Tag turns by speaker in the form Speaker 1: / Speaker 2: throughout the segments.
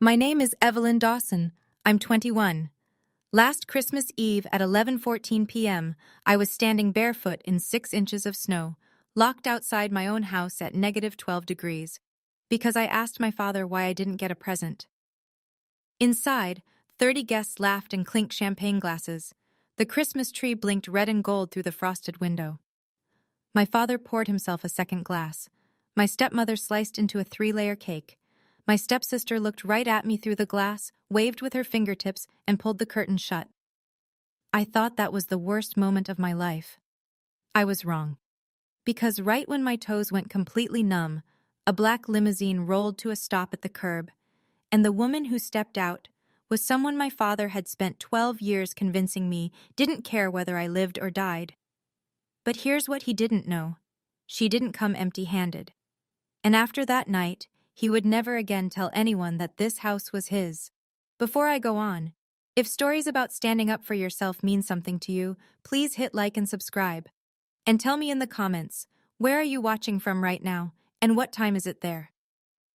Speaker 1: My name is Evelyn Dawson. I'm 21. Last Christmas Eve at 11:14 p.m., I was standing barefoot in 6 inches of snow, locked outside my own house at -12 degrees, because I asked my father why I didn't get a present. Inside, 30 guests laughed and clinked champagne glasses. The Christmas tree blinked red and gold through the frosted window. My father poured himself a second glass. My stepmother sliced into a 3-layer cake. My stepsister looked right at me through the glass, waved with her fingertips, and pulled the curtain shut. I thought that was the worst moment of my life. I was wrong. Because right when my toes went completely numb, a black limousine rolled to a stop at the curb, and the woman who stepped out was someone my father had spent 12 years convincing me didn't care whether I lived or died. But here's what he didn't know. She didn't come empty-handed. And after that night, he would never again tell anyone that this house was his. Before I go on, if stories about standing up for yourself mean something to you, please hit like and subscribe. And tell me in the comments, where are you watching from right now, and what time is it there?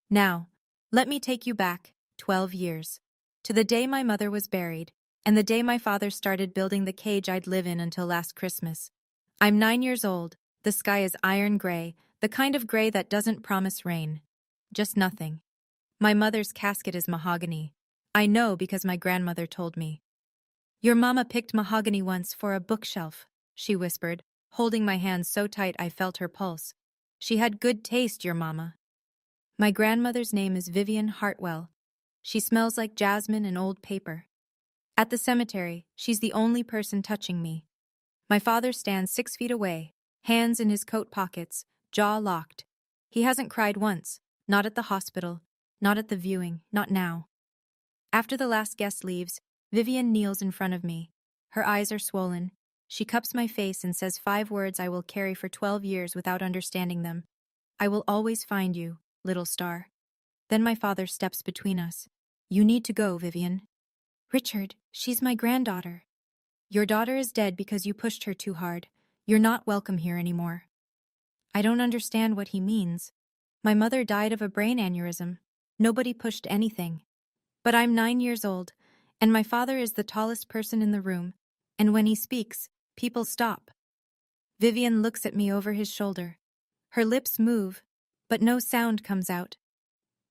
Speaker 1: Now, let me take you back 12 years, to the day my mother was buried, and the day my father started building the cage I'd live in until last Christmas. I'm 9 years old, the sky is iron gray, the kind of gray that doesn't promise rain. Just nothing. My mother's casket is mahogany. I know because my grandmother told me. Your mama picked mahogany once for a bookshelf, she whispered, holding my hand so tight I felt her pulse. She had good taste, your mama. My grandmother's name is Vivian Hartwell. She smells like jasmine and old paper. At the cemetery, she's the only person touching me. My father stands 6 feet away, hands in his coat pockets, jaw locked. He hasn't cried once. Not at the hospital, not at the viewing, not now. After the last guest leaves, Vivian kneels in front of me. Her eyes are swollen. She cups my face and says 5 words I will carry for 12 years without understanding them. I will always find you, little star. Then my father steps between us. You need to go, Vivian. Richard, she's my granddaughter. Your daughter is dead because you pushed her too hard. You're not welcome here anymore. I don't understand what he means. My mother died of a brain aneurysm. Nobody pushed anything. But I'm 9 years old, and my father is the tallest person in the room, and when he speaks, people stop. Vivian looks at me over his shoulder. Her lips move, but no sound comes out.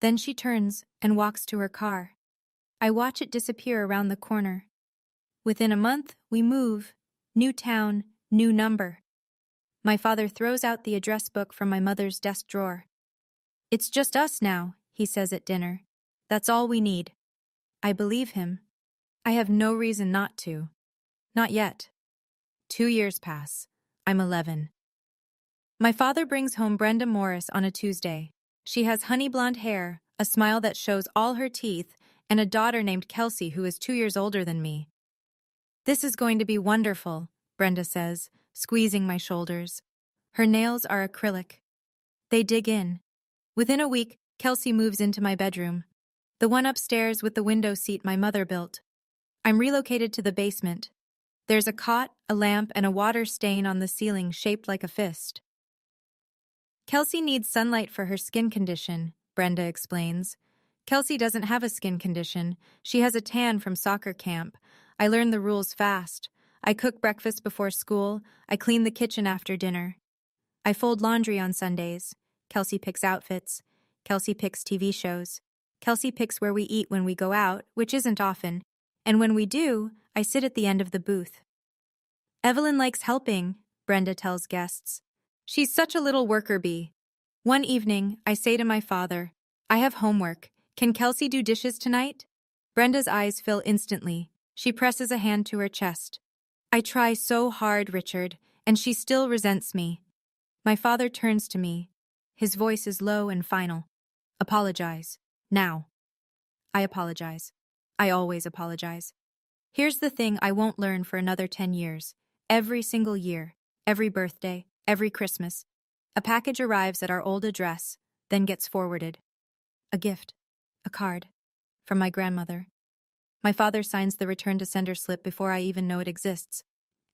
Speaker 1: Then she turns and walks to her car. I watch it disappear around the corner. Within a month, we move. New town, new number. My father throws out the address book from my mother's desk drawer. It's just us now, he says at dinner. That's all we need. I believe him. I have no reason not to. Not yet. 2 years pass. I'm 11. My father brings home Brenda Morris on a Tuesday. She has honey blonde hair, a smile that shows all her teeth, and a daughter named Kelsey who is 2 years older than me. This is going to be wonderful, Brenda says, squeezing my shoulders. Her nails are acrylic. They dig in. Within a week, Kelsey moves into my bedroom, the one upstairs with the window seat my mother built. I'm relocated to the basement. There's a cot, a lamp, and a water stain on the ceiling shaped like a fist. Kelsey needs sunlight for her skin condition, Brenda explains. Kelsey doesn't have a skin condition. She has a tan from soccer camp. I learn the rules fast. I cook breakfast before school. I clean the kitchen after dinner. I fold laundry on Sundays. Kelsey picks outfits. Kelsey picks TV shows. Kelsey picks where we eat when we go out, which isn't often. And when we do, I sit at the end of the booth. Evelyn likes helping, Brenda tells guests. She's such a little worker bee. One evening, I say to my father, I have homework. Can Kelsey do dishes tonight? Brenda's eyes fill instantly. She presses a hand to her chest. I try so hard, Richard, and she still resents me. My father turns to me. His voice is low and final. Apologize. Now. I apologize. I always apologize. Here's the thing I won't learn for another 10 years. Every single year, every birthday, every Christmas, a package arrives at our old address, then gets forwarded. A gift. A card. From my grandmother. My father signs the return to sender slip before I even know it exists.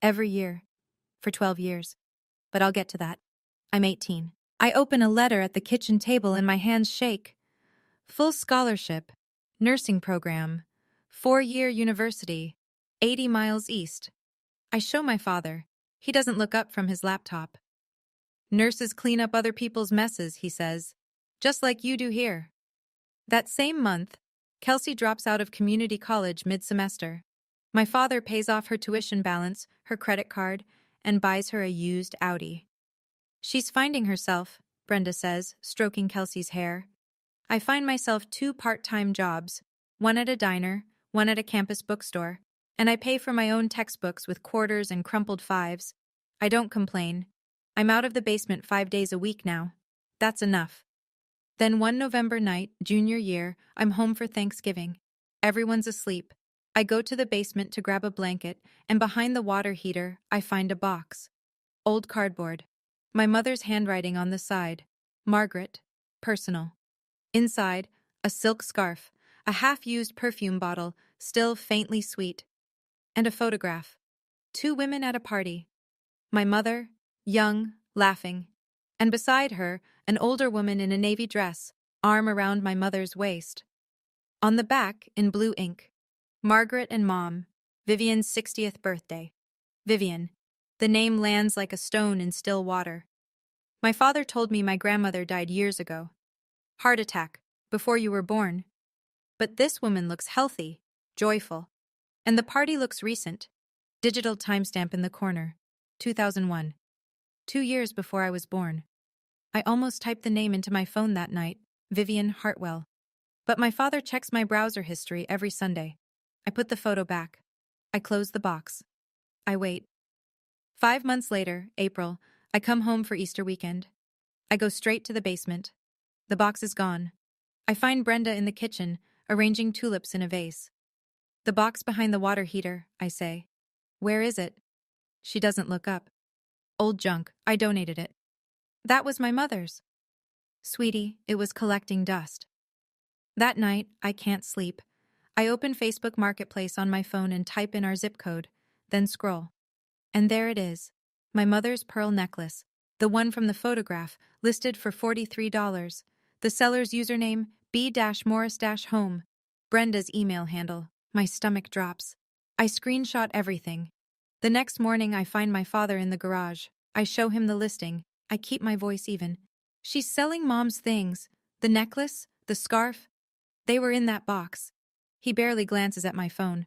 Speaker 1: Every year. For 12 years. But I'll get to that. I'm 18. I open a letter at the kitchen table and my hands shake. Full scholarship. Nursing program. 4-year university. 80 miles east. I show my father. He doesn't look up from his laptop. Nurses clean up other people's messes, he says. Just like you do here. That same month, Kelsey drops out of community college mid-semester. My father pays off her tuition balance, her credit card, and buys her a used Audi. She's finding herself, Brenda says, stroking Kelsey's hair. I find myself 2 part-time jobs, one at a diner, one at a campus bookstore, and I pay for my own textbooks with quarters and crumpled fives. I don't complain. I'm out of the basement 5 days a week now. That's enough. Then one November night, junior year, I'm home for Thanksgiving. Everyone's asleep. I go to the basement to grab a blanket, and behind the water heater, I find a box. Old cardboard. My mother's handwriting on the side. Margaret. Personal. Inside, a silk scarf, a half-used perfume bottle, still faintly sweet, and a photograph. 2 women at a party. My mother, young, laughing, and beside her, an older woman in a navy dress, arm around my mother's waist. On the back, in blue ink, Margaret and Mom, Vivian's 60th birthday. Vivian. The name lands like a stone in still water. My father told me my grandmother died years ago. Heart attack, before you were born. But this woman looks healthy, joyful. And the party looks recent. Digital timestamp in the corner. 2001. 2 years before I was born. I almost typed the name into my phone that night, Vivian Hartwell. But my father checks my browser history every Sunday. I put the photo back. I close the box. I wait. 5 months later, April, I come home for Easter weekend. I go straight to the basement. The box is gone. I find Brenda in the kitchen, arranging tulips in a vase. The box behind the water heater, I say. Where is it? She doesn't look up. Old junk, I donated it. That was my mother's. Sweetie, it was collecting dust. That night, I can't sleep. I open Facebook Marketplace on my phone and type in our zip code, then scroll. And there it is, my mother's pearl necklace, the one from the photograph, listed for $43. The seller's username, B-Morris-Home. Brenda's email handle. My stomach drops. I screenshot everything. The next morning, I find my father in the garage. I show him the listing. I keep my voice even. She's selling Mom's things. The necklace, the scarf. They were in that box. He barely glances at my phone.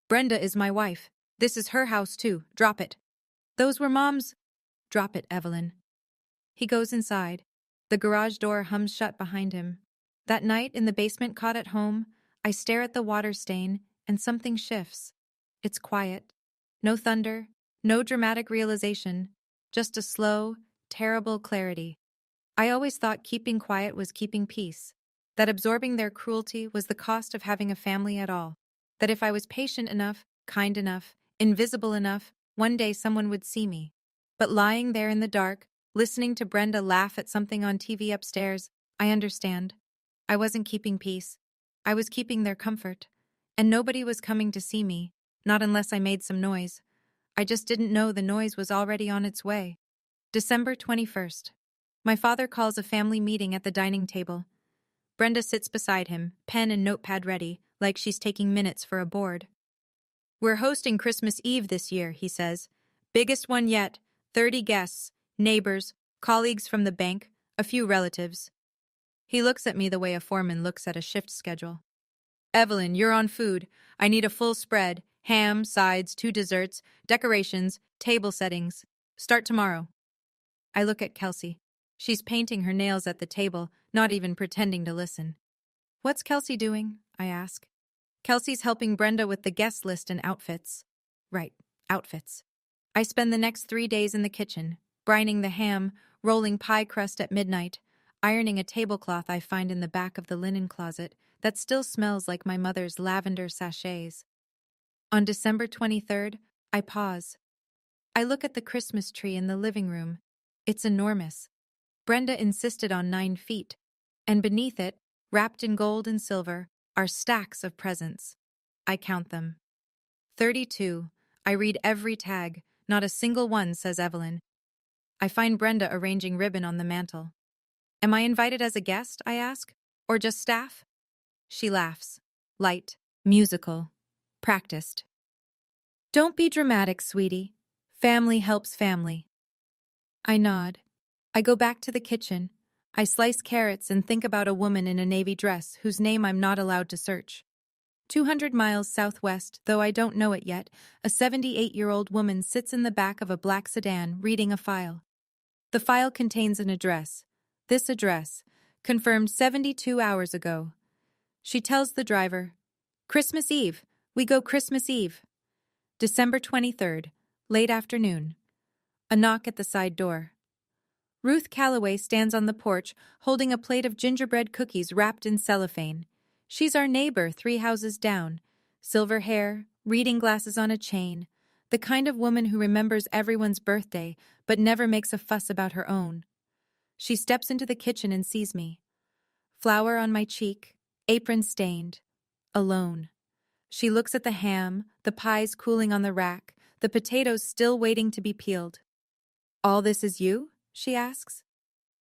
Speaker 1: Brenda is my wife. This is her house too. Drop it. Those were Mom's. Drop it, Evelyn. He goes inside. The garage door hums shut behind him. That night in the basement caught at home, I stare at the water stain and something shifts. It's quiet. No thunder, no dramatic realization, just a slow, terrible clarity. I always thought keeping quiet was keeping peace, that absorbing their cruelty was the cost of having a family at all, that if I was patient enough, kind enough, invisible enough, one day someone would see me. But lying there in the dark, listening to Brenda laugh at something on TV upstairs, I understand. I wasn't keeping peace. I was keeping their comfort. And nobody was coming to see me, not unless I made some noise. I just didn't know the noise was already on its way. December 21st. My father calls a family meeting at the dining table. Brenda sits beside him, pen and notepad ready, like she's taking minutes for a board. We're hosting Christmas Eve this year, he says. Biggest one yet, 30 guests, neighbors, colleagues from the bank, a few relatives. He looks at me the way a foreman looks at a shift schedule. Evelyn, you're on food. I need a full spread, ham, sides, 2 desserts, decorations, table settings. Start tomorrow. I look at Kelsey. She's painting her nails at the table, not even pretending to listen. What's Kelsey doing? I ask. Kelsey's helping Brenda with the guest list and outfits. Right, outfits. I spend the next 3 days in the kitchen, brining the ham, rolling pie crust at midnight, ironing a tablecloth I find in the back of the linen closet that still smells like my mother's lavender sachets. On December 23rd, I pause. I look at the Christmas tree in the living room. It's enormous. Brenda insisted on 9 feet, and beneath it, wrapped in gold and silver, are stacks of presents. I count them. 32. I read every tag. Not a single one says Evelyn. I find Brenda arranging ribbon on the mantel. Am I invited as a guest, I ask, or just staff? She laughs. light, musical, practiced. Don't be dramatic, sweetie. Family helps family. I nod. I go back to the kitchen. I slice carrots and think about a woman in a navy dress whose name I'm not allowed to search. 200 miles southwest, though I don't know it yet, a 78-year-old woman sits in the back of a black sedan reading a file. The file contains an address. This address, confirmed 72 hours ago. She tells the driver, "Christmas Eve. We go Christmas Eve." December 23rd, late afternoon. A knock at the side door. Ruth Calloway stands on the porch, holding a plate of gingerbread cookies wrapped in cellophane. She's our neighbor 3 houses down. Silver hair, reading glasses on a chain. The kind of woman who remembers everyone's birthday, but never makes a fuss about her own. She steps into the kitchen and sees me. Flour on my cheek, apron stained. Alone. She looks at the ham, the pies cooling on the rack, the potatoes still waiting to be peeled. "All this is you?" she asks.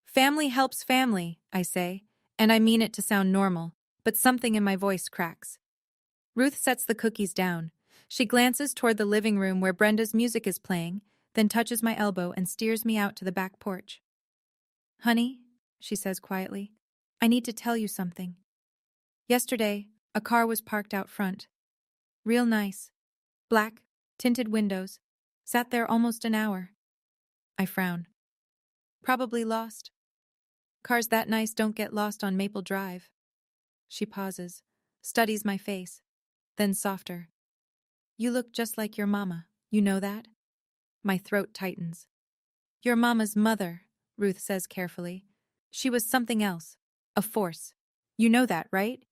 Speaker 1: "Family helps family," I say, and I mean it to sound normal, but something in my voice cracks. Ruth sets the cookies down. She glances toward the living room where Brenda's music is playing, then touches my elbow and steers me out to the back porch. "Honey," she says quietly, "I need to tell you something. Yesterday, a car was parked out front. Real nice. Black, tinted windows. Sat there almost an hour." I frown. "Probably lost. Cars that nice don't get lost on Maple Drive." She pauses, studies my face, then softer. "You look just like your mama. You know that?" My throat tightens. "Your mama's mother," Ruth says carefully. "She was something else. A force. You know that, right?"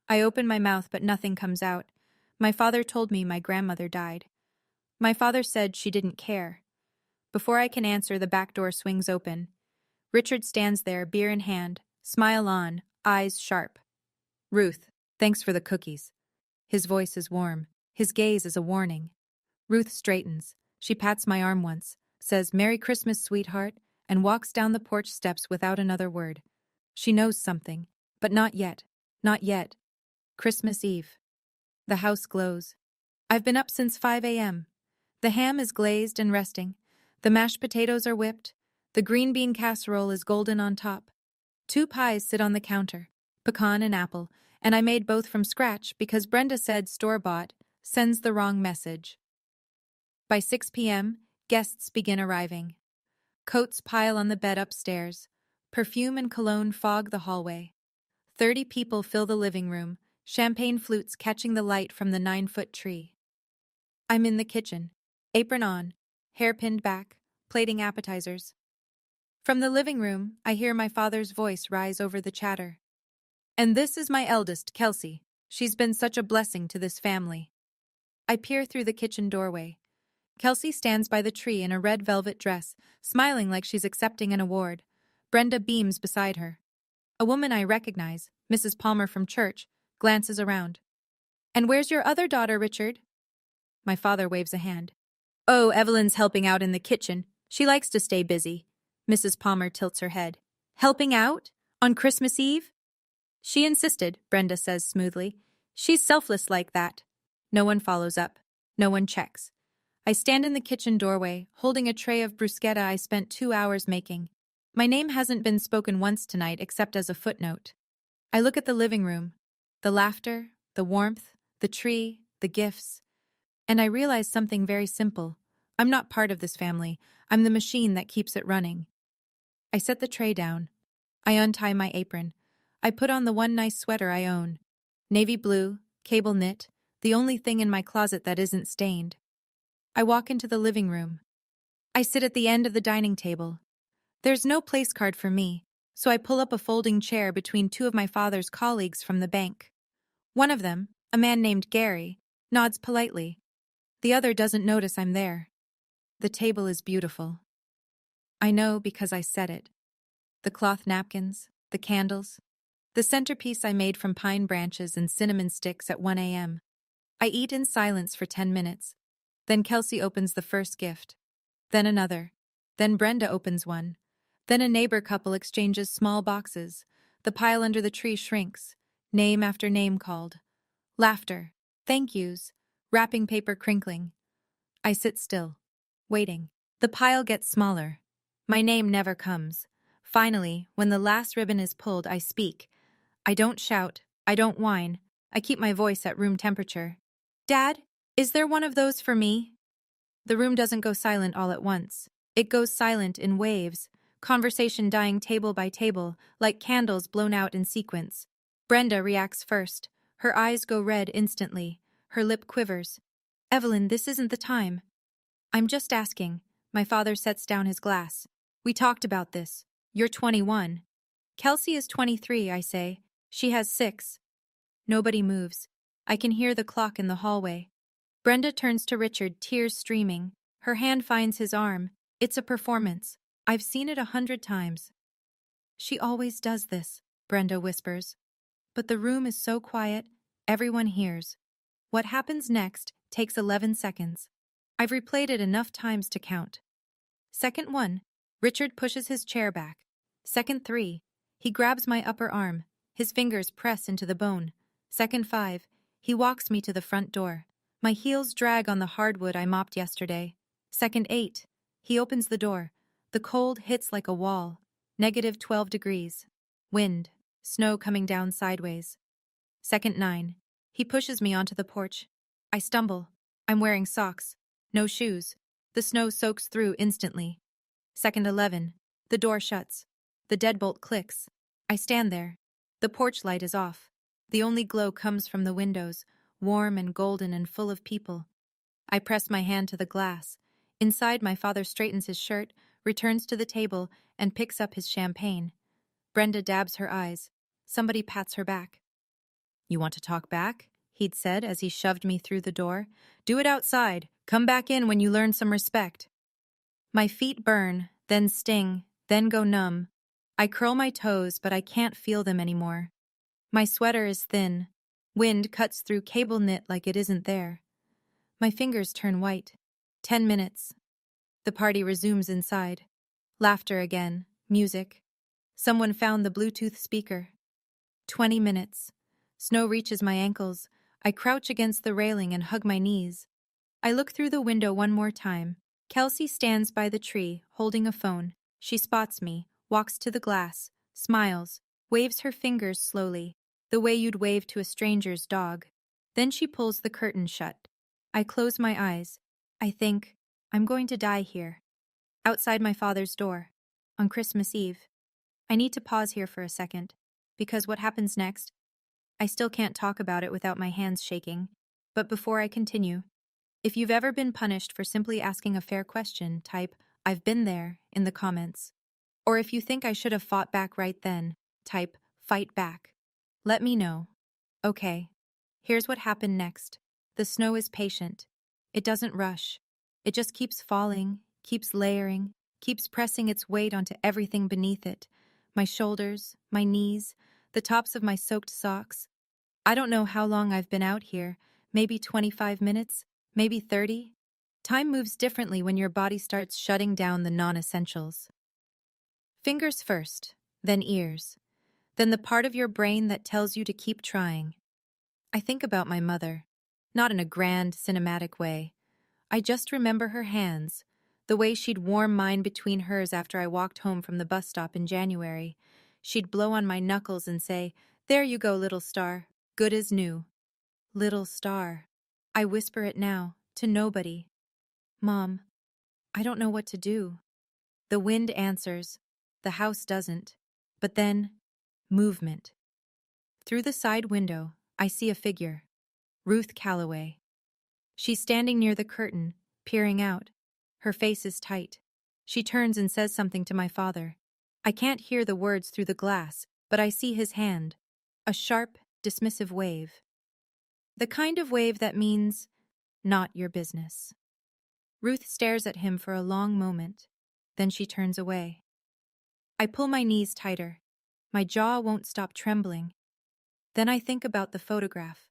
Speaker 1: I open my mouth, but nothing comes out. My father told me my grandmother died. My father said she didn't care. Before I can answer, the back door swings open. Richard stands there, beer in hand, smile on, eyes sharp. "Ruth, thanks for the cookies." His voice is warm. His gaze is a warning. Ruth straightens. She pats my arm once, says, "Merry Christmas, sweetheart," and walks down the porch steps without another word. She knows something, but not yet. Not yet. Christmas Eve. The house glows. I've been up since 5 a.m. The ham is glazed and resting. The mashed potatoes are whipped. The green bean casserole is golden on top. 2 pies sit on the counter, pecan and apple, and I made both from scratch because Brenda said store-bought sends the wrong message. By 6 p.m., guests begin arriving. Coats pile on the bed upstairs. Perfume and cologne fog the hallway. 30 people fill the living room, champagne flutes catching the light from the 9-foot tree. I'm in the kitchen, apron on, hair pinned back, plating appetizers. From the living room, I hear my father's voice rise over the chatter. "And this is my eldest, Kelsey. She's been such a blessing to this family." I peer through the kitchen doorway. Kelsey stands by the tree in a red velvet dress, smiling like she's accepting an award. Brenda beams beside her. A woman I recognize, Mrs. Palmer from church, glances around. "And where's your other daughter, Richard?" My father waves a hand. "Oh, Evelyn's helping out in the kitchen. She likes to stay busy." Mrs. Palmer tilts her head. "Helping out? On Christmas Eve?" "She insisted," Brenda says smoothly. "She's selfless like that." No one follows up. No one checks. I stand in the kitchen doorway, holding a tray of bruschetta I spent 2 hours making. My name hasn't been spoken once tonight except as a footnote. I look at the living room. The laughter, the warmth, the tree, the gifts. And I realize something very simple. I'm not part of this family. I'm the machine that keeps it running. I set the tray down. I untie my apron. I put on the one nice sweater I own. Navy blue, cable knit, the only thing in my closet that isn't stained. I walk into the living room. I sit at the end of the dining table. There's no place card for me, so I pull up a folding chair between 2 of my father's colleagues from the bank. One of them, a man named Gary, nods politely. The other doesn't notice I'm there. The table is beautiful. I know because I set it. The cloth napkins, the candles, the centerpiece I made from pine branches and cinnamon sticks at 1 a.m. I eat in silence for 10 minutes. Then Kelsey opens the first gift. Then another. Then Brenda opens one. Then a neighbor couple exchanges small boxes. The pile under the tree shrinks. Name after name called. Laughter. Thank yous. Wrapping paper crinkling. I sit still, waiting. The pile gets smaller. My name never comes. Finally, when the last ribbon is pulled, I speak. I don't shout. I don't whine. I keep my voice at room temperature. Dad, is there one of those for me? The room doesn't go silent all at once. It goes silent in waves, conversation dying table by table, like candles blown out in sequence. Brenda reacts first. Her eyes go red instantly. Her lip quivers. Evelyn, this isn't the time. I'm just asking. My father sets down his glass. We talked about this. You're 21. Kelsey is 23, I say. She has 6. Nobody moves. I can hear the clock in the hallway. Brenda turns to Richard, tears streaming. Her hand finds his arm. It's a performance. I've seen it 100 times. She always does this, Brenda whispers. But the room is so quiet, everyone hears. What happens next takes 11 seconds. I've replayed it enough times to count. Second 1, Richard pushes his chair back. Second 3, he grabs my upper arm. His fingers press into the bone. Second 5, he walks me to the front door. My heels drag on the hardwood I mopped yesterday. Second 8, he opens the door. The cold hits like a wall. -12 degrees. Wind. Snow coming down sideways. Second 9, he pushes me onto the porch. I stumble. I'm wearing socks. No shoes. The snow soaks through instantly. Second 11, the door shuts. The deadbolt clicks. I stand there. The porch light is off. The only glow comes from the windows, warm and golden and full of people. I press my hand to the glass. Inside, my father straightens his shirt, returns to the table, and picks up his champagne. Brenda dabs her eyes. Somebody pats her back. You want to talk back? He'd said as he shoved me through the door. Do it outside. Come back in when you learn some respect. My feet burn, then sting, then go numb. I curl my toes, but I can't feel them anymore. My sweater is thin. Wind cuts through cable knit like it isn't there. My fingers turn white. 10 minutes. The party resumes inside. Laughter again. Music. Someone found the Bluetooth speaker. 20 minutes. Snow reaches my ankles. I crouch against the railing and hug my knees. I look through the window one more time. Kelsey stands by the tree, holding a phone. She spots me, walks to the glass, smiles, waves her fingers slowly, the way you'd wave to a stranger's dog. Then she pulls the curtain shut. I close my eyes. I think, I'm going to die here. Outside my father's door. On Christmas Eve. I need to pause here for a second, because what happens next? I still can't talk about it without my hands shaking. But before I continue, if you've ever been punished for simply asking a fair question, type, I've been there, in the comments. Or if you think I should have fought back right then, type, fight back. Let me know. Okay. Here's what happened next. The snow is patient. It doesn't rush. It just keeps falling, keeps layering, keeps pressing its weight onto everything beneath it. My shoulders, my knees, the tops of my soaked socks. I don't know how long I've been out here, maybe 25 minutes, maybe 30. Time moves differently when your body starts shutting down the non-essentials. Fingers first, then ears, then the part of your brain that tells you to keep trying. I think about my mother, not in a grand, cinematic way. I just remember her hands, the way she'd warm mine between hers after I walked home from the bus stop in January. She'd blow on my knuckles and say, "There you go, little star, good as new." Little star. I whisper it now, to nobody. Mom, I don't know what to do. The wind answers. The house doesn't. But then, movement. Through the side window, I see a figure. Ruth Calloway. She's standing near the curtain, peering out. Her face is tight. She turns and says something to my father. I can't hear the words through the glass, but I see his hand. A sharp, dismissive wave. The kind of wave that means, not your business. Ruth stares at him for a long moment. Then she turns away. I pull my knees tighter. My jaw won't stop trembling. Then I think about the photograph.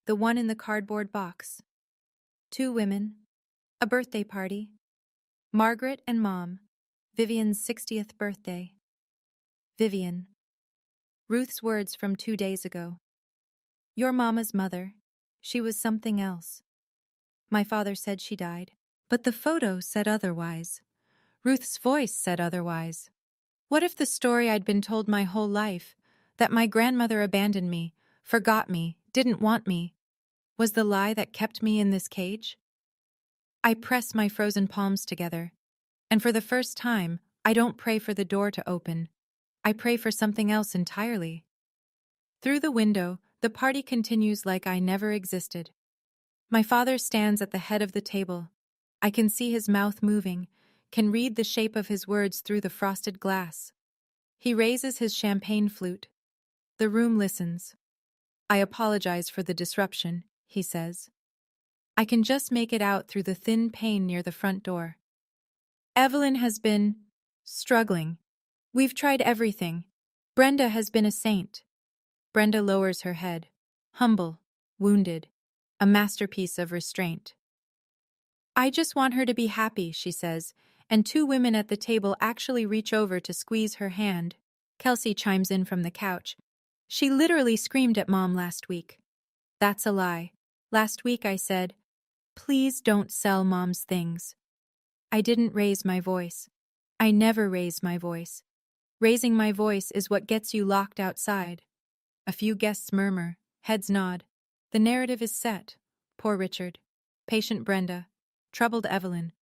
Speaker 1: The one in the cardboard box. 2 women. A birthday party. Margaret and Mom. Vivian's 60th birthday. Vivian. Ruth's words from 2 days ago. Your mama's mother. She was something else. My father said she died. But the photo said otherwise. Ruth's voice said otherwise. What if the story I'd been told my whole life, that my grandmother abandoned me, forgot me, didn't want me, was the lie that kept me in this cage? I press my frozen palms together, and for the first time, I don't pray for the door to open. I pray for something else entirely. Through the window, the party continues like I never existed. My father stands at the head of the table. I can see his mouth moving, can read the shape of his words through the frosted glass. He raises his champagne flute. The room listens. I apologize for the disruption, he says. I can just make it out through the thin pane near the front door. Evelyn has been struggling. We've tried everything. Brenda has been a saint. Brenda lowers her head, humble, wounded, a masterpiece of restraint. I just want her to be happy, she says, and two women at the table actually reach over to squeeze her hand. Kelsey chimes in from the couch. She literally screamed at Mom last week. That's a lie. Last week I said, please don't sell Mom's things. I didn't raise my voice. I never raise my voice. Raising my voice is what gets you locked outside. A few guests murmur, heads nod. The narrative is set. Poor Richard. Patient Brenda. Troubled Evelyn.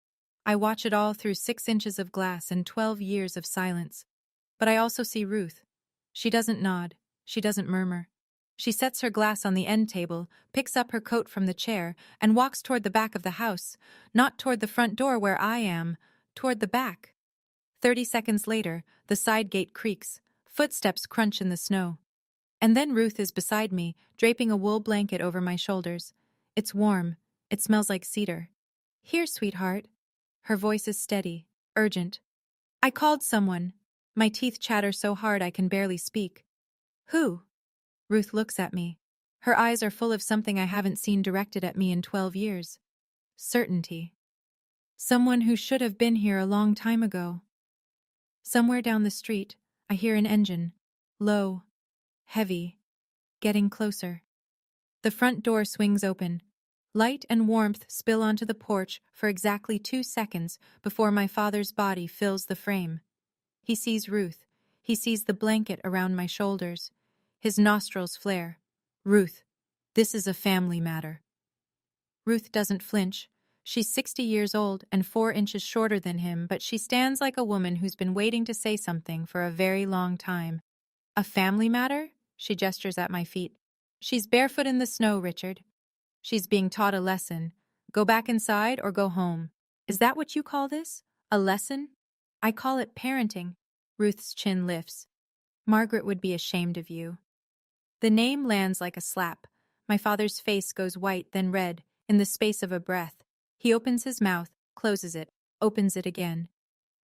Speaker 1: I watch it all through 6 inches of glass and 12 years of silence. But I also see Ruth. She doesn't nod. She doesn't murmur. She sets her glass on the end table, picks up her coat from the chair, and walks toward the back of the house, not toward the front door where I am, toward the back. 30 seconds later, the side gate creaks. Footsteps crunch in the snow. And then Ruth is beside me, draping a wool blanket over my shoulders. It's warm. It smells like cedar. Here, sweetheart. Her voice is steady, urgent. I called someone. My teeth chatter so hard I can barely speak. Who? Ruth looks at me. Her eyes are full of something I haven't seen directed at me in 12 years. Certainty. Someone who should have been here a long time ago. Somewhere down the street, I hear an engine. Low. Heavy. Getting closer. The front door swings open. Light and warmth spill onto the porch for exactly 2 seconds before my father's body fills the frame. He sees Ruth. He sees the blanket around my shoulders. His nostrils flare. Ruth, this is a family matter. Ruth doesn't flinch. She's 60 years old and 4 inches shorter than him, but she stands like a woman who's been waiting to say something for a very long time. A family matter? She gestures at my feet. She's barefoot in the snow, Richard. She's being taught a lesson. Go back inside or go home. Is that what you call this? A lesson? I call it parenting. Ruth's chin lifts. Margaret would be ashamed of you. The name lands like a slap. My father's face goes white, then red, in the space of a breath. He opens his mouth, closes it, opens it again.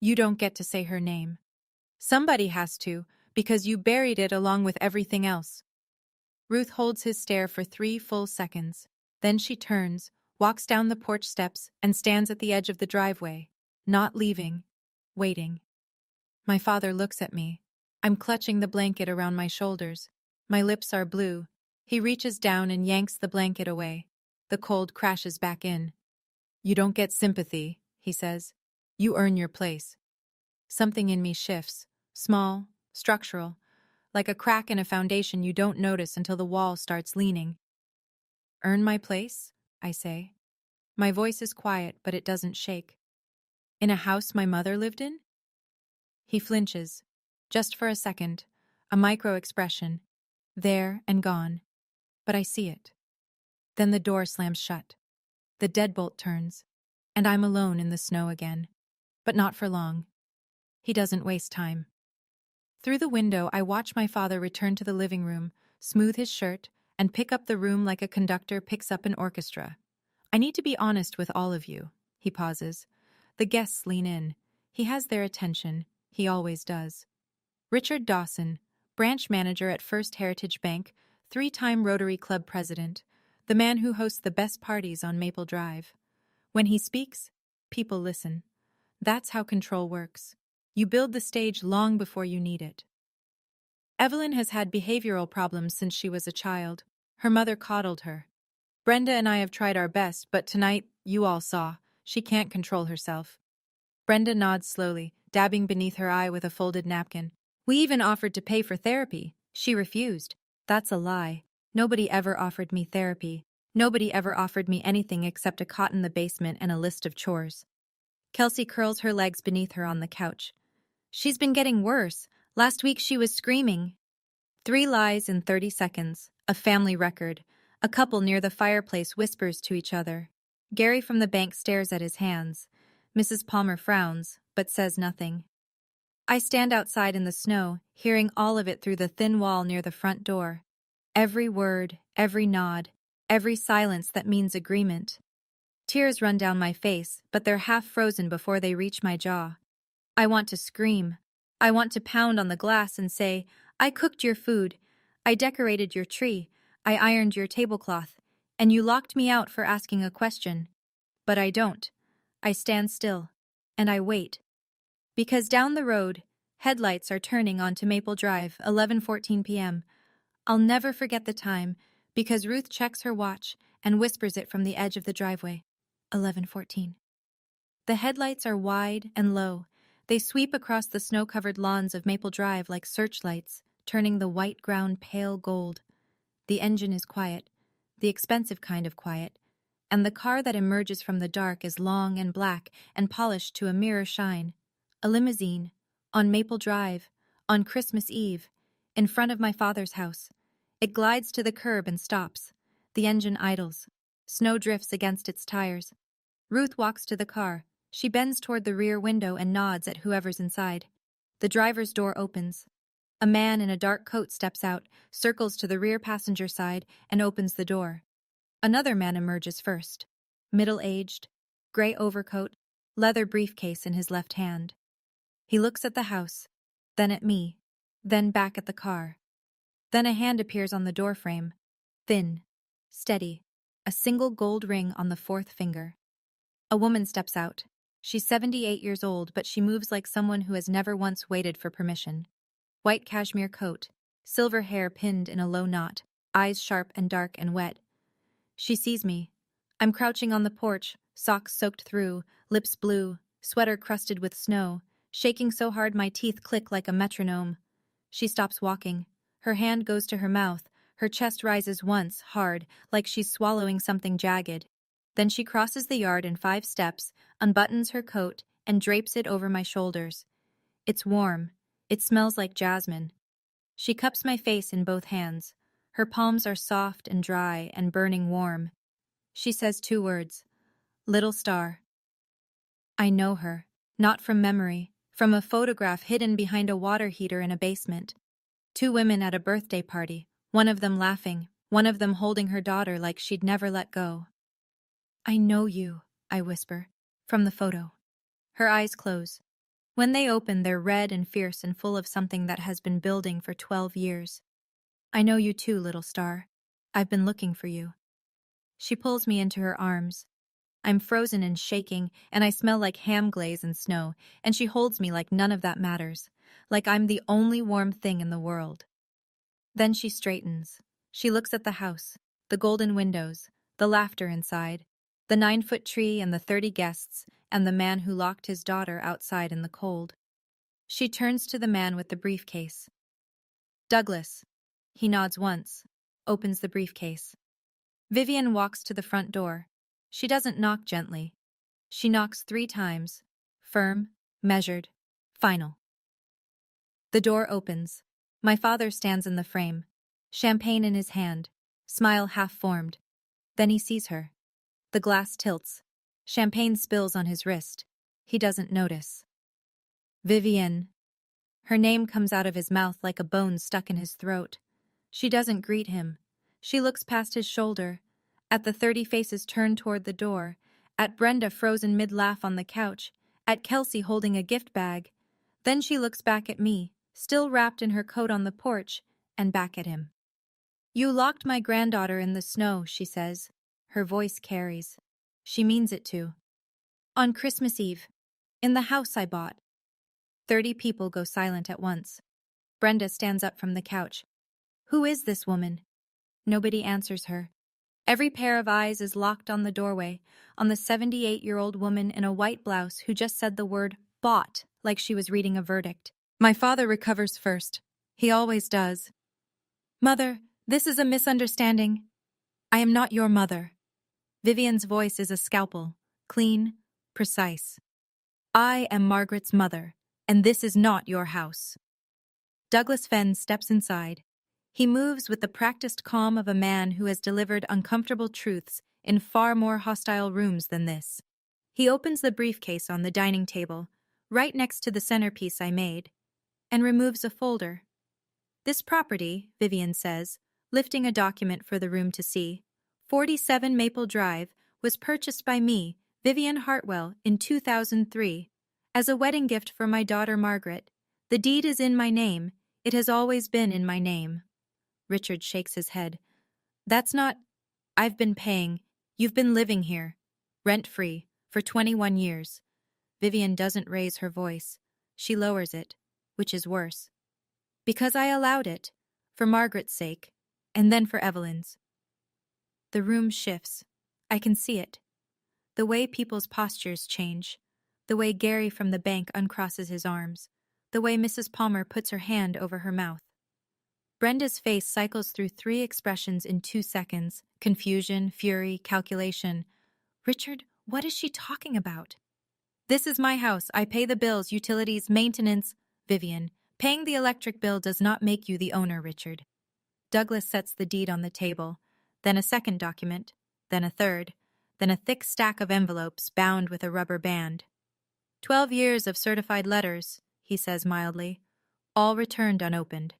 Speaker 1: You don't get to say her name. Somebody has to, because you buried it along with everything else. Ruth holds his stare for 3 full seconds. Then she turns, walks down the porch steps, and stands at the edge of the driveway, not leaving, waiting. My father looks at me. I'm clutching the blanket around my shoulders. My lips are blue. He reaches down and yanks the blanket away. The cold crashes back in. You don't get sympathy, he says. You earn your place. Something in me shifts, small, structural, like a crack in a foundation you don't notice until the wall starts leaning. Earn my place? I say. My voice is quiet, but it doesn't shake. In a house my mother lived in? He flinches. Just for a second. A micro-expression. There and gone. But I see it. Then the door slams shut. The deadbolt turns. And I'm alone in the snow again. But not for long. He doesn't waste time. Through the window, I watch my father return to the living room, smooth his shirt, and pick up the room like a conductor picks up an orchestra. I need to be honest with all of you. He pauses. The guests lean in. He has their attention. He always does. Richard Dawson, branch manager at First Heritage Bank, 3-time Rotary Club president, the man who hosts the best parties on Maple Drive. When he speaks, people listen. That's how control works. You build the stage long before you need it. Evelyn has had behavioral problems since she was a child. Her mother coddled her. Brenda and I have tried our best, but tonight, you all saw, she can't control herself. Brenda nods slowly, dabbing beneath her eye with a folded napkin. We even offered to pay for therapy. She refused. That's a lie. Nobody ever offered me therapy. Nobody ever offered me anything except a cot in the basement and a list of chores. Kelsey curls her legs beneath her on the couch. She's been getting worse. Last week she was screaming. 3 lies in 30 seconds. A family record. A couple near the fireplace whispers to each other. Gary from the bank stares at his hands. Mrs. Palmer frowns, but says nothing. I stand outside in the snow, hearing all of it through the thin wall near the front door. Every word, every nod, every silence that means agreement. Tears run down my face, but they're half frozen before they reach my jaw. I want to scream. I want to pound on the glass and say, I cooked your food. I decorated your tree. I ironed your tablecloth. And you locked me out for asking a question. But I don't. I stand still. And I wait. Because down the road, headlights are turning onto Maple Drive, 11:14 p.m. I'll never forget the time, because Ruth checks her watch and whispers it from the edge of the driveway. 11:14. The headlights are wide and low. They sweep across the snow-covered lawns of Maple Drive like searchlights, turning the white ground pale gold. The engine is quiet, the expensive kind of quiet, and the car that emerges from the dark is long and black and polished to a mirror shine. A limousine, on Maple Drive, on Christmas Eve, in front of my father's house. It glides to the curb and stops. The engine idles. Snow drifts against its tires. Ruth walks to the car. She bends toward the rear window and nods at whoever's inside. The driver's door opens. A man in a dark coat steps out, circles to the rear passenger side, and opens the door. Another man emerges first. Middle-aged, gray overcoat, leather briefcase in his left hand. He looks at the house, then at me, then back at the car. Then a hand appears on the doorframe, thin, steady, a single gold ring on the 4th finger. A woman steps out. She's 78 years old, but she moves like someone who has never once waited for permission. White cashmere coat, silver hair pinned in a low knot, eyes sharp and dark and wet. She sees me. I'm crouching on the porch, socks soaked through, lips blue, sweater crusted with snow, shaking so hard my teeth click like a metronome. She stops walking. Her hand goes to her mouth. Her chest rises once, hard, like she's swallowing something jagged. Then she crosses the yard in 5 steps, unbuttons her coat, and drapes it over my shoulders. It's warm. It smells like jasmine. She cups my face in both hands. Her palms are soft and dry and burning warm. She says 2 words. Little star. I know her. Not from memory. From a photograph hidden behind a water heater in a basement. 2 women at a birthday party. One of them laughing. One of them holding her daughter like she'd never let go. I know you, I whisper, from the photo. Her eyes close. When they open, they're red and fierce and full of something that has been building for 12 years. I know you too, little star. I've been looking for you. She pulls me into her arms. I'm frozen and shaking, and I smell like ham glaze and snow, and she holds me like none of that matters, like I'm the only warm thing in the world. Then she straightens. She looks at the house, the golden windows, the laughter inside, the 9-foot tree and the 30 guests, and the man who locked his daughter outside in the cold. She turns to the man with the briefcase. Douglas. He nods once, opens the briefcase. Vivian walks to the front door. She doesn't knock gently. She knocks 3 times. Firm, measured, final. The door opens. My father stands in the frame, champagne in his hand, smile half-formed. Then he sees her. The glass tilts. Champagne spills on his wrist. He doesn't notice. Vivian. Her name comes out of his mouth like a bone stuck in his throat. She doesn't greet him. She looks past his shoulder, at the 30 faces turned toward the door, at Brenda frozen mid-laugh on the couch, at Kelsey holding a gift bag. Then she looks back at me, still wrapped in her coat on the porch, and back at him. You locked my granddaughter in the snow, she says. Her voice carries. She means it too. On Christmas Eve. In the house I bought. 30 people go silent at once. Brenda stands up from the couch. Who is this woman? Nobody answers her. Every pair of eyes is locked on the doorway, on the 78-year-old woman in a white blouse who just said the word bought like she was reading a verdict. My father recovers first. He always does. Mother, this is a misunderstanding. I am not your mother. Vivian's voice is a scalpel, clean, precise. I am Margaret's mother, and this is not your house. Douglas Fenn steps inside. He moves with the practiced calm of a man who has delivered uncomfortable truths in far more hostile rooms than this. He opens the briefcase on the dining table, right next to the centerpiece I made, and removes a folder. This property, Vivian says, lifting a document for the room to see, 47 Maple Drive, was purchased by me, Vivian Hartwell, in 2003, as a wedding gift for my daughter Margaret. The deed is in my name. It has always been in my name. Richard shakes his head. That's not... I've been paying. You've been living here, rent-free, for 21 years. Vivian doesn't raise her voice. She lowers it, which is worse. Because I allowed it, for Margaret's sake, and then for Evelyn's. The room shifts. I can see it. The way people's postures change. The way Gary from the bank uncrosses his arms. The way Mrs. Palmer puts her hand over her mouth. Brenda's face cycles through 3 expressions in 2 seconds. Confusion, fury, calculation. Richard, what is she talking about? This is my house. I pay the bills, utilities, maintenance. Vivian, paying the electric bill does not make you the owner, Richard. Douglas sets the deed on the table, then a second document, then a third, then a thick stack of envelopes bound with a rubber band. 12 years of certified letters, he says mildly, all returned unopened.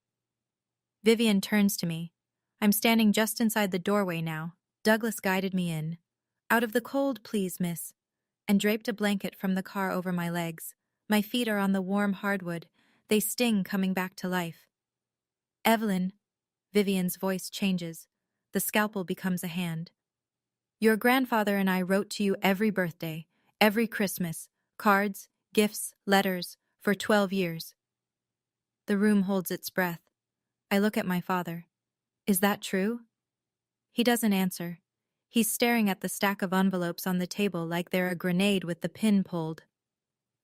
Speaker 1: Vivian turns to me. I'm standing just inside the doorway now. Douglas guided me in. Out of the cold, please, miss, and draped a blanket from the car over my legs. My feet are on the warm hardwood. They sting coming back to life. Evelyn, Vivian's voice changes. The scalpel becomes a hand. Your grandfather and I wrote to you every birthday, every Christmas, cards, gifts, letters, for 12 years. The room holds its breath. I look at my father. Is that true? He doesn't answer. He's staring at the stack of envelopes on the table like they're a grenade with the pin pulled.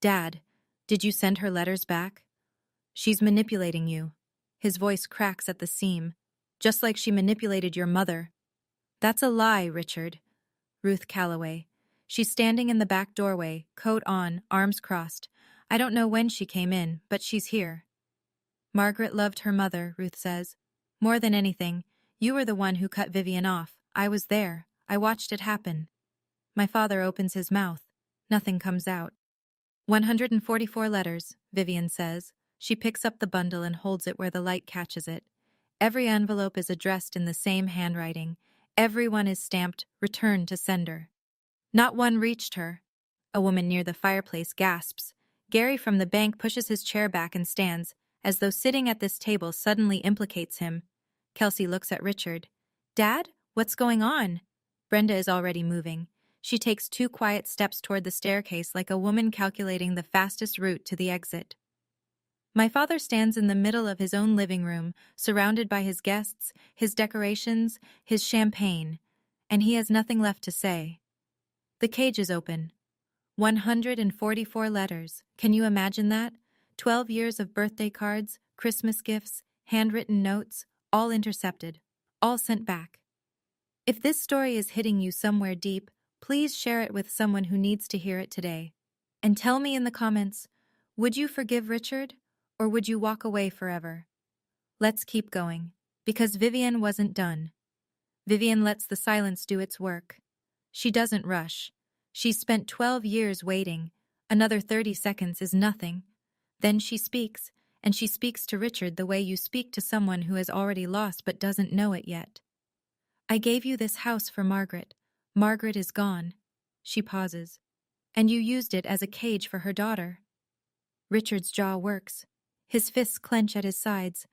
Speaker 1: Dad, did you send her letters back? She's manipulating you. His voice cracks at the seam. Just like she manipulated your mother. That's a lie, Richard. Ruth Calloway. She's standing in the back doorway, coat on, arms crossed. I don't know when she came in, but she's here. Margaret loved her mother, Ruth says. More than anything, you were the one who cut Vivian off. I was there. I watched it happen. My father opens his mouth. Nothing comes out. 144 letters, Vivian says. She picks up the bundle and holds it where the light catches it. Every envelope is addressed in the same handwriting. Every one is stamped, "Return to sender." Not one reached her. A woman near the fireplace gasps. Gary from the bank pushes his chair back and stands, as though sitting at this table suddenly implicates him. Kelsey looks at Richard. Dad, what's going on? Brenda is already moving. She takes 2 quiet steps toward the staircase like a woman calculating the fastest route to the exit. My father stands in the middle of his own living room, surrounded by his guests, his decorations, his champagne, and he has nothing left to say. The cage is open. 144 letters. Can you imagine that? 12 years of birthday cards, Christmas gifts, handwritten notes, all intercepted, all sent back. If this story is hitting you somewhere deep, please share it with someone who needs to hear it today. And tell me in the comments, would you forgive Richard? Or would you walk away forever? Let's keep going, because Vivian wasn't done. Vivian lets the silence do its work. She doesn't rush. She's spent 12 years waiting. Another 30 seconds is nothing. Then she speaks, and she speaks to Richard the way you speak to someone who has already lost but doesn't know it yet. I gave you this house for Margaret. Margaret is gone. She pauses. And you used it as a cage for her daughter. Richard's jaw works. His fists clench at his sides.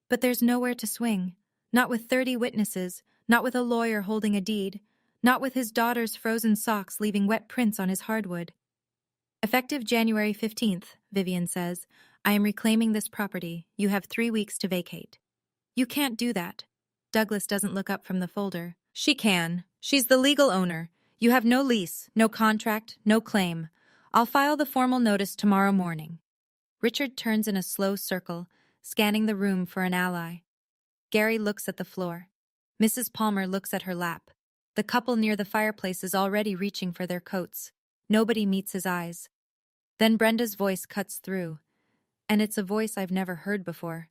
Speaker 1: But there's nowhere to swing. Not with 30 witnesses, not with a lawyer holding a deed, not with his daughter's frozen socks leaving wet prints on his hardwood. Effective January 15th, Vivian says, I am reclaiming this property. You have 3 weeks to vacate. You can't do that. Douglas doesn't look up from the folder. She can. She's the legal owner. You have no lease, no contract, no claim. I'll file the formal notice tomorrow morning. Richard turns in a slow circle, scanning the room for an ally. Gary looks at the floor. Mrs. Palmer looks at her lap. The couple near the fireplace is already reaching for their coats. Nobody meets his eyes. Then Brenda's voice cuts through. And it's a voice I've never heard before.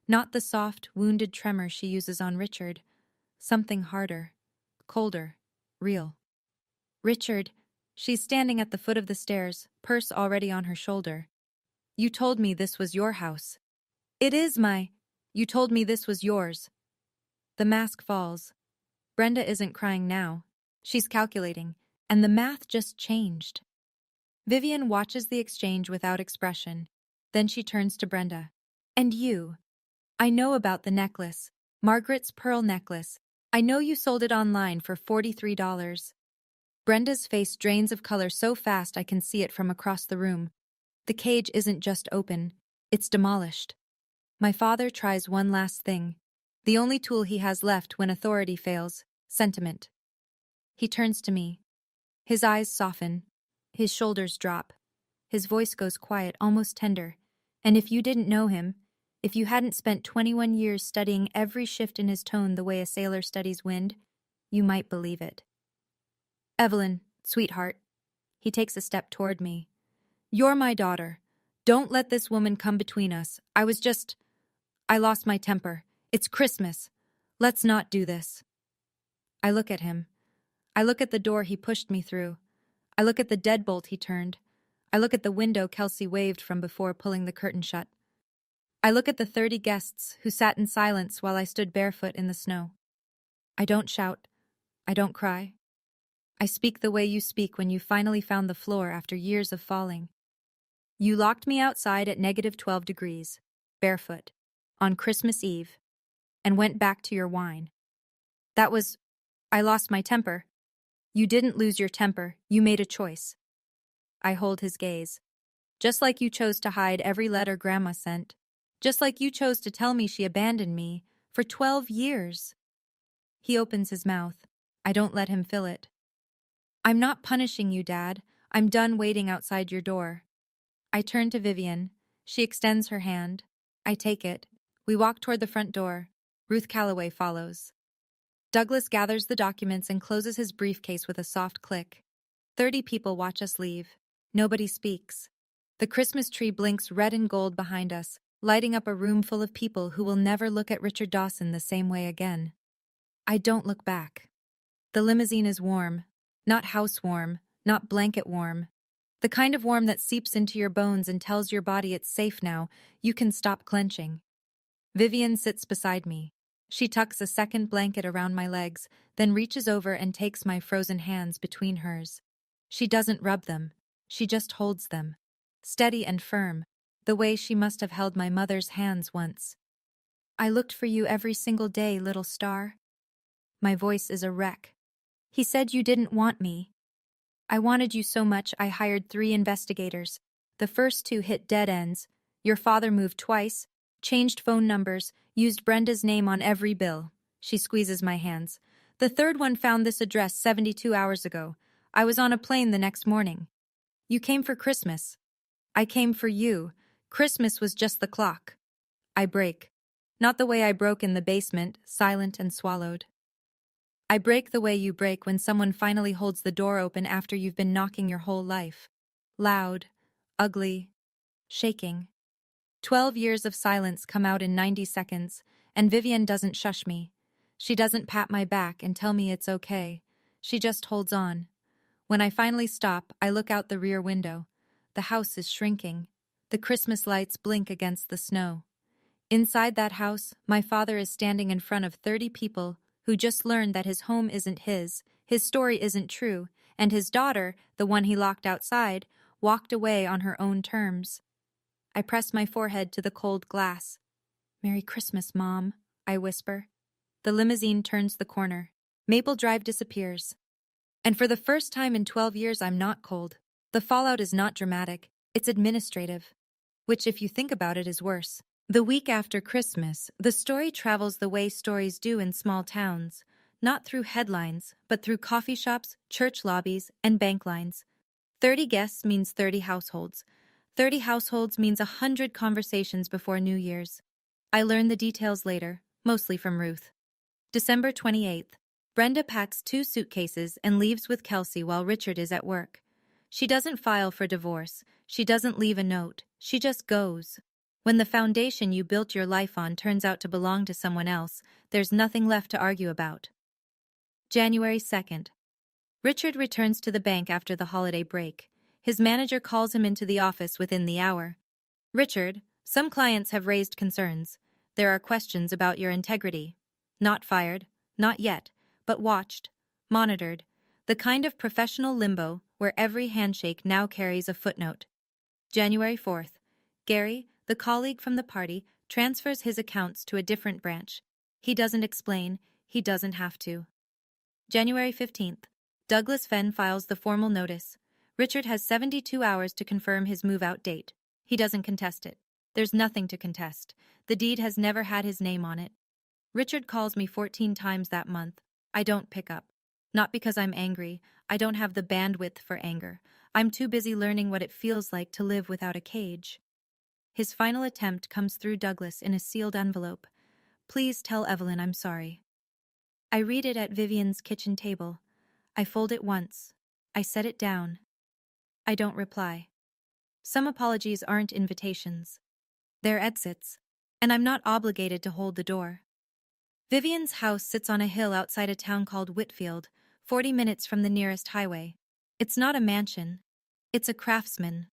Speaker 1: Not the soft, wounded tremor she uses on Richard. Something harder, colder, real. Richard, she's standing at the foot of the stairs, purse already on her shoulder. You told me this was your house. It is my. You told me this was yours. The mask falls. Brenda isn't crying now. She's calculating, and the math just changed. Vivian watches the exchange without expression. Then she turns to Brenda. And you. I know about the necklace. Margaret's pearl necklace. I know you sold it online for $43. Brenda's face drains of color so fast I can see it from across the room. The cage isn't just open, it's demolished. My father tries one last thing. The only tool he has left when authority fails, sentiment. He turns to me. His eyes soften. His shoulders drop. His voice goes quiet, almost tender. And if you didn't know him, if you hadn't spent 21 years studying every shift in his tone the way a sailor studies wind, you might believe it. Evelyn, sweetheart. He takes a step toward me. You're my daughter. Don't let this woman come between us. I lost my temper. It's Christmas. Let's not do this. I look at him. I look at the door he pushed me through. I look at the deadbolt he turned. I look at the window Kelsey waved from before pulling the curtain shut. I look at the 30 guests who sat in silence while I stood barefoot in the snow. I don't shout. I don't cry. I speak the way you speak when you finally found the floor after years of falling. You locked me outside at -12 degrees, barefoot, on Christmas Eve, and went back to your wine. I lost my temper. You didn't lose your temper, you made a choice. I hold his gaze. Just like you chose to hide every letter Grandma sent. Just like you chose to tell me she abandoned me for 12 years. He opens his mouth. I don't let him fill it. I'm not punishing you, Dad. I'm done waiting outside your door. I turn to Vivian. She extends her hand. I take it. We walk toward the front door. Ruth Calloway follows. Douglas gathers the documents and closes his briefcase with a soft click. 30 people watch us leave. Nobody speaks. The Christmas tree blinks red and gold behind us, lighting up a room full of people who will never look at Richard Dawson the same way again. I don't look back. The limousine is warm. Not house warm, not blanket warm. The kind of warm that seeps into your bones and tells your body it's safe now, you can stop clenching. Vivian sits beside me. She tucks a second blanket around my legs, then reaches over and takes my frozen hands between hers. She doesn't rub them. She just holds them. Steady and firm, the way she must have held my mother's hands once. I looked for you every single day, little star. My voice is a wreck. He said you didn't want me. I wanted you so much I hired 3 investigators. The first 2 hit dead ends. Your father moved twice, changed phone numbers, used Brenda's name on every bill. She squeezes my hands. The third one found this address 72 hours ago. I was on a plane the next morning. You came for Christmas. I came for you. Christmas was just the clock. I break. Not the way I broke in the basement, silent and swallowed. I break the way you break when someone finally holds the door open after you've been knocking your whole life. Loud, ugly, shaking. 12 years of silence come out in 90 seconds, and Vivian doesn't shush me. She doesn't pat my back and tell me it's okay. She just holds on. When I finally stop, I look out the rear window. The house is shrinking. The Christmas lights blink against the snow. Inside that house, my father is standing in front of 30 people who just learned that his home isn't his story isn't true, and his daughter, the one he locked outside, walked away on her own terms. I press my forehead to the cold glass. Merry Christmas, Mom, I whisper. The limousine turns the corner. Maple Drive disappears. And for the first time in 12 years, I'm not cold. The fallout is not dramatic, it's administrative. Which, if you think about it, is worse. The week after Christmas, the story travels the way stories do in small towns, not through headlines, but through coffee shops, church lobbies, and bank lines. 30 guests means 30 households. 30 households means 100 conversations before New Year's. I learn the details later, mostly from Ruth. December 28th. Brenda packs 2 suitcases and leaves with Kelsey while Richard is at work. She doesn't file for divorce. She doesn't leave a note. She just goes. When the foundation you built your life on turns out to belong to someone else, there's nothing left to argue about. January 2nd. Richard returns to the bank after the holiday break. His manager calls him into the office within the hour. Richard, some clients have raised concerns. There are questions about your integrity. Not fired, not yet, but watched, monitored. The kind of professional limbo where every handshake now carries a footnote. January 4th. Gary, the colleague from the party, transfers his accounts to a different branch. He doesn't explain, he doesn't have to. January 15th. Douglas Fenn files the formal notice. Richard has 72 hours to confirm his move-out date. He doesn't contest it. There's nothing to contest. The deed has never had his name on it. Richard calls me 14 times that month. I don't pick up. Not because I'm angry. I don't have the bandwidth for anger. I'm too busy learning what it feels like to live without a cage. His final attempt comes through Douglas in a sealed envelope. Please tell Evelyn I'm sorry. I read it at Vivian's kitchen table. I fold it once. I set it down. I don't reply. Some apologies aren't invitations. They're exits, and I'm not obligated to hold the door. Vivian's house sits on a hill outside a town called Whitfield, 40 minutes from the nearest highway. It's not a mansion. It's a craftsman.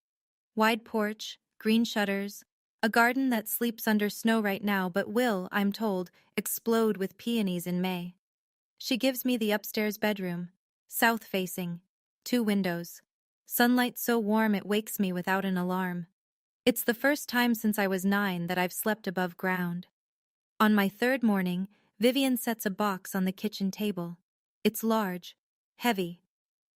Speaker 1: Wide porch, green shutters, a garden that sleeps under snow right now but will, I'm told, explode with peonies in May. She gives me the upstairs bedroom, south-facing, 2 windows. Sunlight so warm it wakes me without an alarm. It's the first time since I was 9 that I've slept above ground. On my 3rd morning, Vivian sets a box on the kitchen table. It's large, heavy.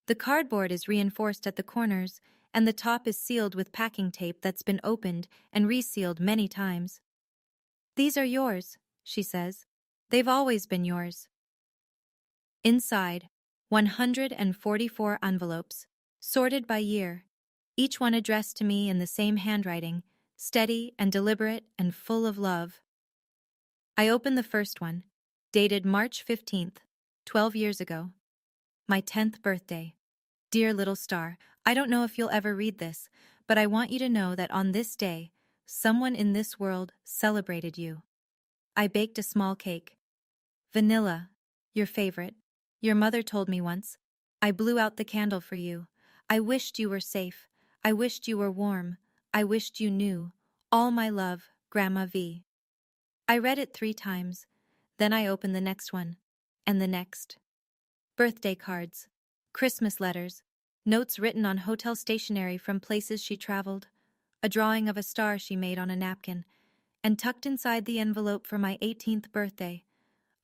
Speaker 1: The cardboard is reinforced at the corners, and the top is sealed with packing tape that's been opened and resealed many times. These are yours, she says. They've always been yours. Inside, 144 envelopes, sorted by year, each one addressed to me in the same handwriting, steady and deliberate and full of love. I open the first one, dated March 15th, 12 years ago. My 10th birthday. Dear little star, I don't know if you'll ever read this, but I want you to know that on this day, someone in this world celebrated you. I baked a small cake. Vanilla, your favorite. Your mother told me once. I blew out the candle for you. I wished you were safe. I wished you were warm. I wished you knew. All my love, Grandma V. I read it 3 times. Then I opened the next one. And the next. Birthday cards. Christmas letters. Notes written on hotel stationery from places she traveled. A drawing of a star she made on a napkin. And tucked inside the envelope for my 18th birthday,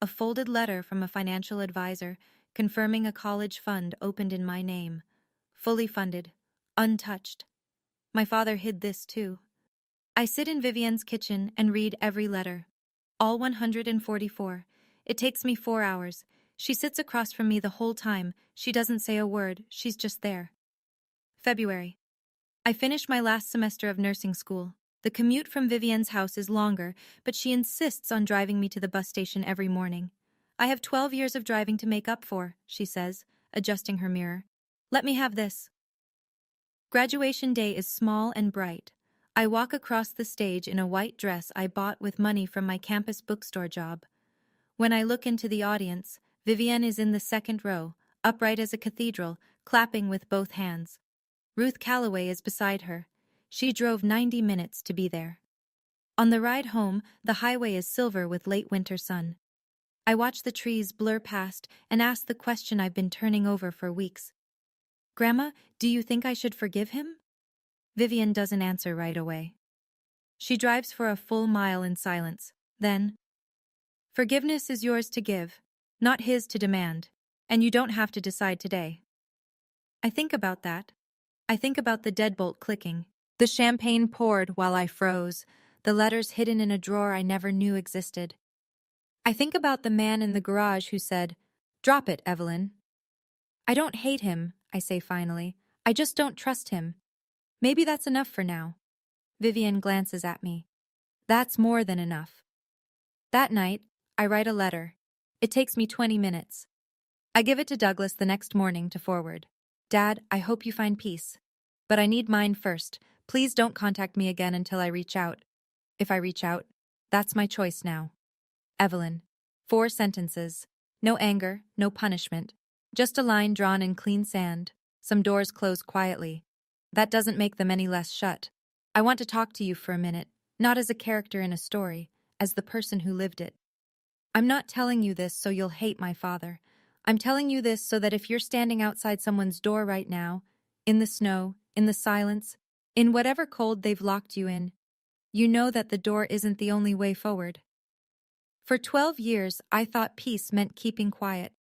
Speaker 1: a folded letter from a financial advisor confirming a college fund opened in my name. Fully funded. Untouched. My father hid this too. I sit in Vivian's kitchen and read every letter. All 144. It takes me 4 hours. She sits across from me the whole time. She doesn't say a word. She's just there. February. I finished my last semester of nursing school. The commute from Vivian's house is longer, but she insists on driving me to the bus station every morning. I have 12 years of driving to make up for, she says, adjusting her mirror. Let me have this. Graduation day is small and bright. I walk across the stage in a white dress I bought with money from my campus bookstore job. When I look into the audience, Vivian is in the 2nd row, upright as a cathedral, clapping with both hands. Ruth Calloway is beside her. She drove 90 minutes to be there. On the ride home, the highway is silver with late winter sun. I watch the trees blur past and ask the question I've been turning over for weeks. Grandma, do you think I should forgive him? Vivian doesn't answer right away. She drives for a full mile in silence. Then, forgiveness is yours to give, not his to demand, and you don't have to decide today. I think about that. I think about the deadbolt clicking, the champagne poured while I froze, the letters hidden in a drawer I never knew existed. I think about the man in the garage who said, "Drop it, Evelyn." I don't hate him, I say finally. I just don't trust him. Maybe that's enough for now. Vivian glances at me. That's more than enough. That night, I write a letter. It takes me 20 minutes. I give it to Douglas the next morning to forward. "Dad, I hope you find peace. But I need mine first. Please don't contact me again until I reach out. If I reach out, that's my choice now. Evelyn." 4 sentences. No anger, no punishment. Just a line drawn in clean sand. Some doors close quietly. That doesn't make them any less shut. I want to talk to you for a minute, not as a character in a story, as the person who lived it. I'm not telling you this so you'll hate my father. I'm telling you this so that if you're standing outside someone's door right now, in the snow, in the silence, in whatever cold they've locked you in, you know that the door isn't the only way forward. For 12 years, I thought peace meant keeping quiet,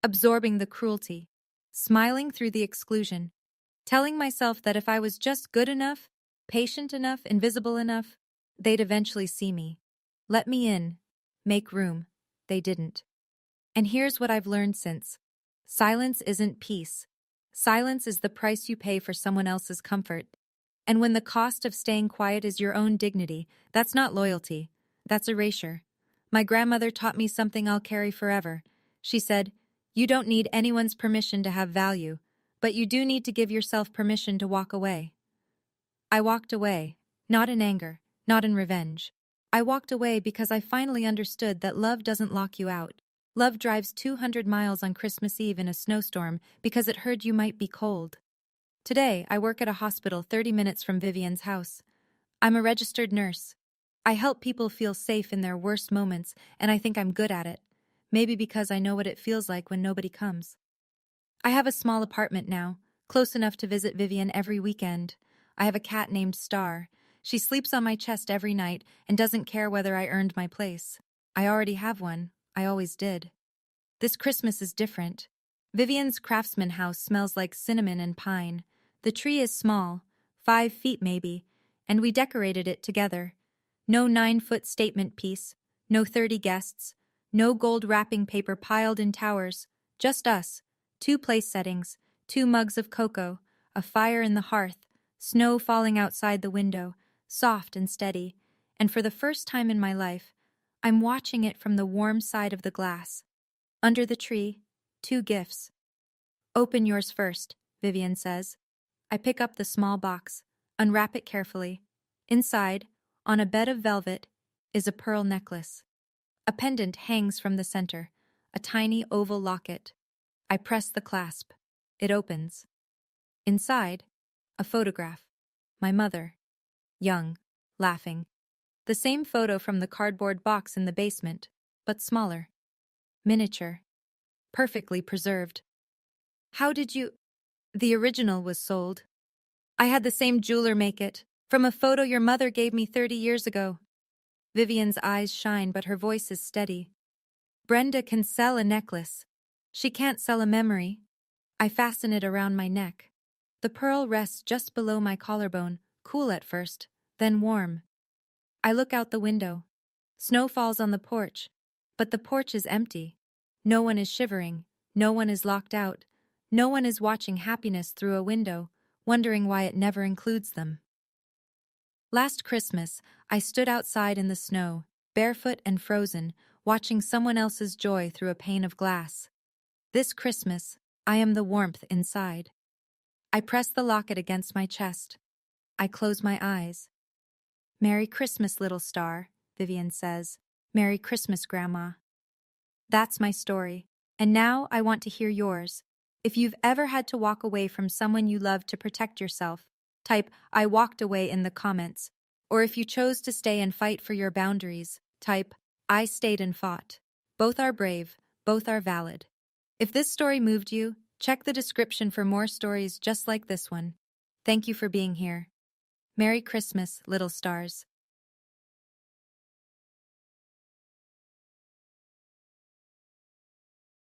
Speaker 1: absorbing the cruelty, smiling through the exclusion, telling myself that if I was just good enough, patient enough, invisible enough, they'd eventually see me. Let me in. Make room. They didn't. And here's what I've learned since. Silence isn't peace. Silence is the price you pay for someone else's comfort. And when the cost of staying quiet is your own dignity, that's not loyalty. That's erasure. My grandmother taught me something I'll carry forever. She said, "You don't need anyone's permission to have value, but you do need to give yourself permission to walk away." I walked away, not in anger, not in revenge. I walked away because I finally understood that love doesn't lock you out. Love drives 200 miles on Christmas Eve in a snowstorm because it heard you might be cold. Today, I work at a hospital 30 minutes from Vivian's house. I'm a registered nurse. I help people feel safe in their worst moments, and I think I'm good at it. Maybe because I know what it feels like when nobody comes. I have a small apartment now, close enough to visit Vivian every weekend. I have a cat named Star. She sleeps on my chest every night and doesn't care whether I earned my place. I already have one. I always did. This Christmas is different. Vivian's craftsman house smells like cinnamon and pine. The tree is small, 5 feet maybe, and we decorated it together. No 9-foot statement piece, no 30 guests, no gold wrapping paper piled in towers, just us, 2 place settings, 2 mugs of cocoa, a fire in the hearth, snow falling outside the window, soft and steady, and for the first time in my life, I'm watching it from the warm side of the glass. Under the tree, 2 gifts. "Open yours first," Vivian says. I pick up the small box, unwrap it carefully. Inside, on a bed of velvet, is a pearl necklace. A pendant hangs from the center, a tiny oval locket. I press the clasp. It opens. Inside, a photograph. My mother. Young, laughing. The same photo from the cardboard box in the basement, but smaller. Miniature. Perfectly preserved. "How did you—" "The original was sold. I had the same jeweler make it, from a photo your mother gave me 30 years ago." Vivian's eyes shine, but her voice is steady. "Brenda can sell a necklace. She can't sell a memory." I fasten it around my neck. The pearl rests just below my collarbone, cool at first, then warm. I look out the window. Snow falls on the porch, but the porch is empty. No one is shivering. No one is locked out. No one is watching happiness through a window, wondering why it never includes them. Last Christmas, I stood outside in the snow, barefoot and frozen, watching someone else's joy through a pane of glass. This Christmas, I am the warmth inside. I press the locket against my chest. I close my eyes. "Merry Christmas, little star," Vivian says. "Merry Christmas, Grandma." That's my story, and now I want to hear yours. If you've ever had to walk away from someone you love to protect yourself, type "I walked away" in the comments. Or if you chose to stay and fight for your boundaries, type "I stayed and fought." Both are brave, both are valid. If this story moved you, check the description for more stories just like this one. Thank you for being here. Merry Christmas, little stars.